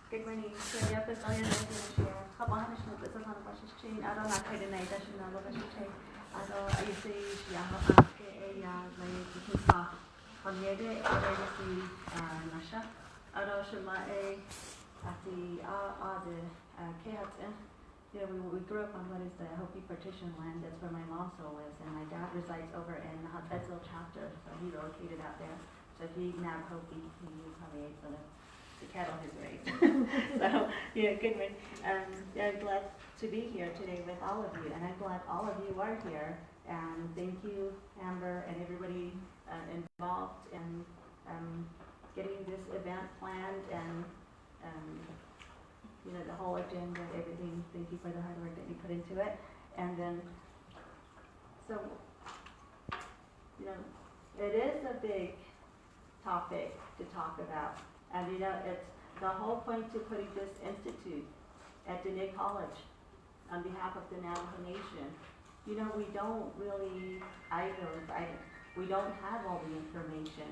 Good morning. Saya percaya dengan Indonesia. Kapag halos na sa mga pasishin, araw na kayo na ito na lo pasishin. Araw ay si yang ke yang may kita. Pamiyade ay si nasha. Araw shema ay ati the kehatin. You know, we grew up on what is the Hopi partition land. That's where my mom still lives, and my dad resides over in the Edsel chapter, so he relocated out there. So if he now Hopi, he probably ate the cattle his raised. So, yeah, good one. Yeah, I'm glad to be here today with all of you, and I'm glad all of you are here. And thank you, Amber, and everybody involved in getting this event planned and you know, the whole agenda, everything. Thank you for the hard work that you put into it. And then, so, you know, it is a big topic to talk about. And you know, it's the whole point to putting this institute at Diné College on behalf of the Navajo Nation. You know, we don't really, we don't have all the information.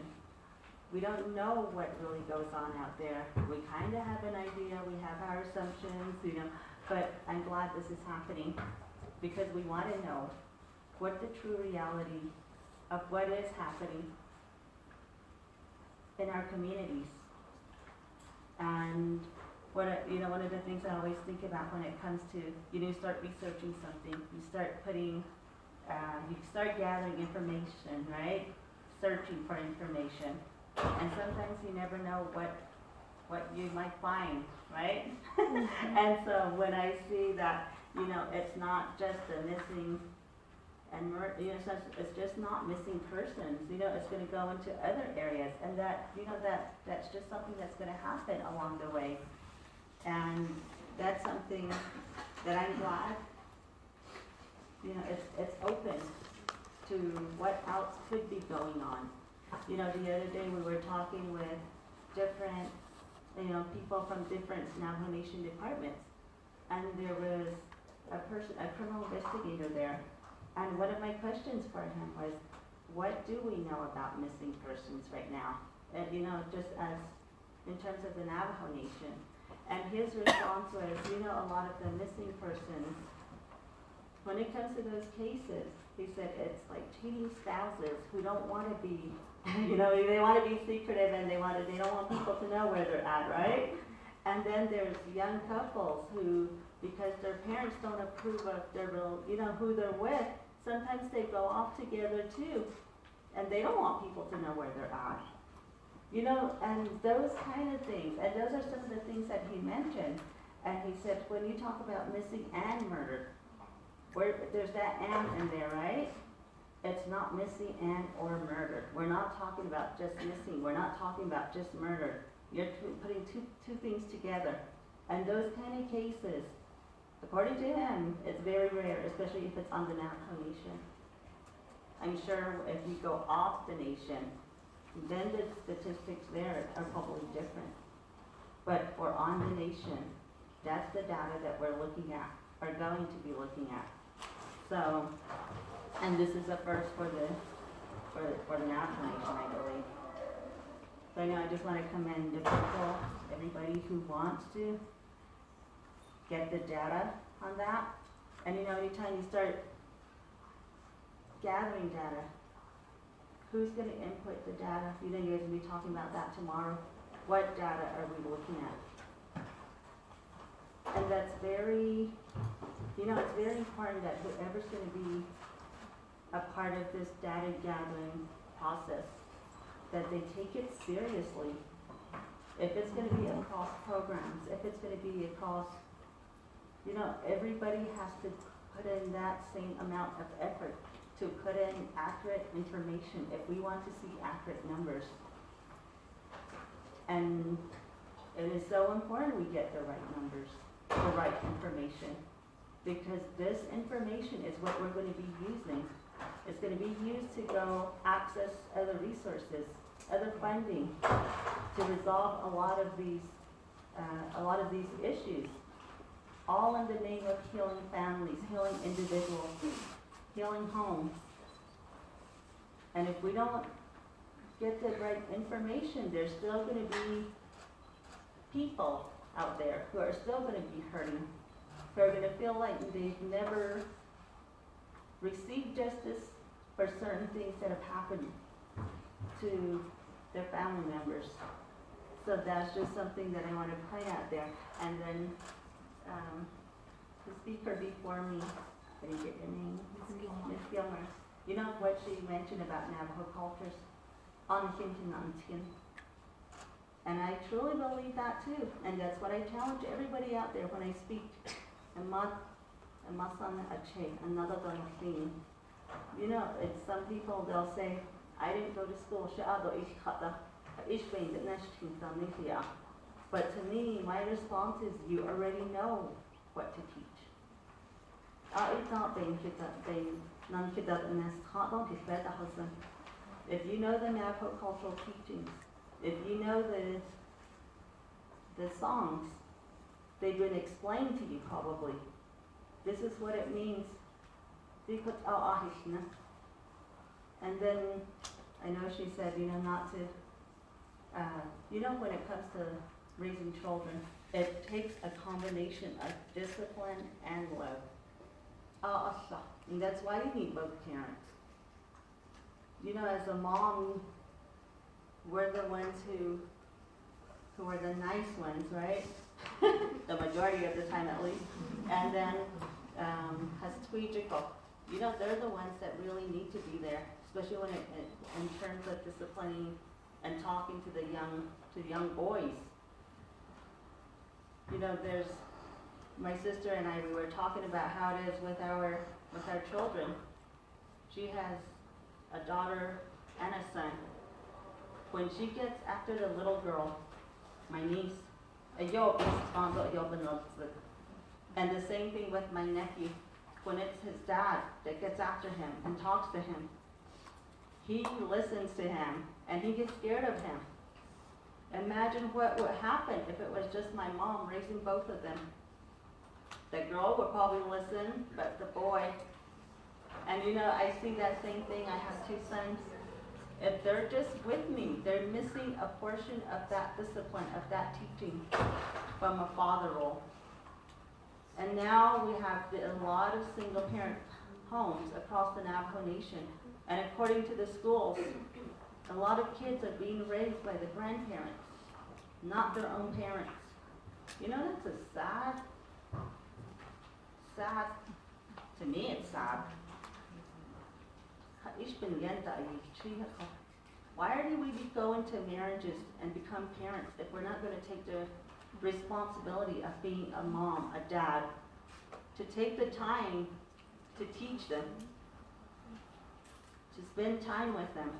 We don't know what really goes on out there. We kind of have an idea, we have our assumptions, you know, but I'm glad this is happening because we want to know what the true reality of what is happening in our communities. And what, you know, one of the things I always think about when it comes to, you know, you start researching something, you start putting, you start gathering information, right? Searching for information. And sometimes you never know what you might find, right? And so when I see that, you know, it's not just a missing and you know, it's just not missing persons. You know, it's going to go into other areas, and that, you know, that's just something that's going to happen along the way. And that's something that I'm glad, you know, it's open to what else could be going on. You know, the other day we were talking with different, you know, people from different Navajo Nation departments, and there was a criminal investigator there. And one of my questions for him was, what do we know about missing persons right now? And, you know, just as in terms of the Navajo Nation. And his response was, you know, a lot of the missing persons, when it comes to those cases, he said it's like cheating spouses who don't want to be, you know, they want to be secretive and they don't want people to know where they're at, right? And then there's young couples who, because their parents don't approve of their real, you know, who they're with, sometimes they go off together too, and they don't want people to know where they're at. You know, and those kind of things, and those are some of the things that he mentioned. And he said, when you talk about missing and murdered, where there's that and in there, right? It's not missing and or murdered. We're not talking about just missing. We're not talking about just murder. You're putting two things together. And those kind of cases, according to him, it's very rare, especially if it's on the Navajo Nation. I'm sure if you go off the nation, then the statistics there are probably different. But for on the nation, that's the data that we're looking at, are going to be looking at. So, and this is the first for the Navajo Nation, I believe. So I know I just want to commend the people, everybody who wants to get the data on that. And you know, anytime you start gathering data, who's going to input the data? You know, you guys will be talking about that tomorrow. What data are we looking at? And that's very, you know, it's very important that whoever's going to be a part of this data gathering process, that they take it seriously. If it's going to be across programs, if it's going to be across, you know, everybody has to put in that same amount of effort to put in accurate information if we want to see accurate numbers. And it is so important we get the right numbers, the right information, because this information is what we're going to be using. It's going to be used to go access other resources, other funding, to resolve a lot of these issues, all in the name of healing families, healing individuals, healing homes. And if we don't get the right information, there's still going to be people out there who are still going to be hurting, who are going to feel like they've never received justice for certain things that have happened to their family members. So that's just something that I want to point out there. And then the speaker before me, I didn't get your name, Ms. Gilmer. You know what she mentioned about Navajo cultures? And I truly believe that too. And that's what I challenge everybody out there when I speak. You know, it's some people, they'll say, I didn't go to school. But to me, my response is, you already know what to teach. If you know the Navajo cultural teachings, if you know the songs, they've been explained to you probably. This is what it means. And then I know she said, you know, not to, you know, when it comes to raising children, it takes a combination of discipline and love. And that's why you need both parents. You know, as a mom, we're the ones who are the nice ones, right? The majority of the time at least. And then has tweejical. You know, they're the ones that really need to be there, especially when in terms of disciplining and talking to the young boys. You know, there's my sister and I, we were talking about how it is with our children. She has a daughter and a son. When she gets after the little girl, my niece, and the same thing with my nephew. When it's his dad that gets after him and talks to him, he listens to him and he gets scared of him. Imagine what would happen if it was just my mom raising both of them. The girl would probably listen, but the boy, and you know, I see that same thing. I have two sons. If they're just with me, they're missing a portion of that discipline, of that teaching from a father role. And now we have a lot of single parent homes across the Navajo Nation. And according to the schools, a lot of kids are being raised by the grandparents, not their own parents. You know, that's a sad, to me it's sad. Why do we go into marriages and become parents if we're not going to take the responsibility of being a mom, a dad, to take the time to teach them, to spend time with them?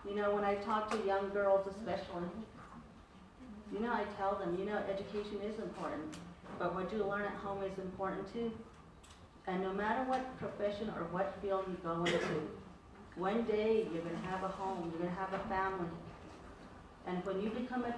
You know, when I talk to young girls especially, you know, I tell them, you know, education is important, but what you learn at home is important too. And no matter what profession or what field you go into, one day you're going to have a home, you're going to have a family. And when you become a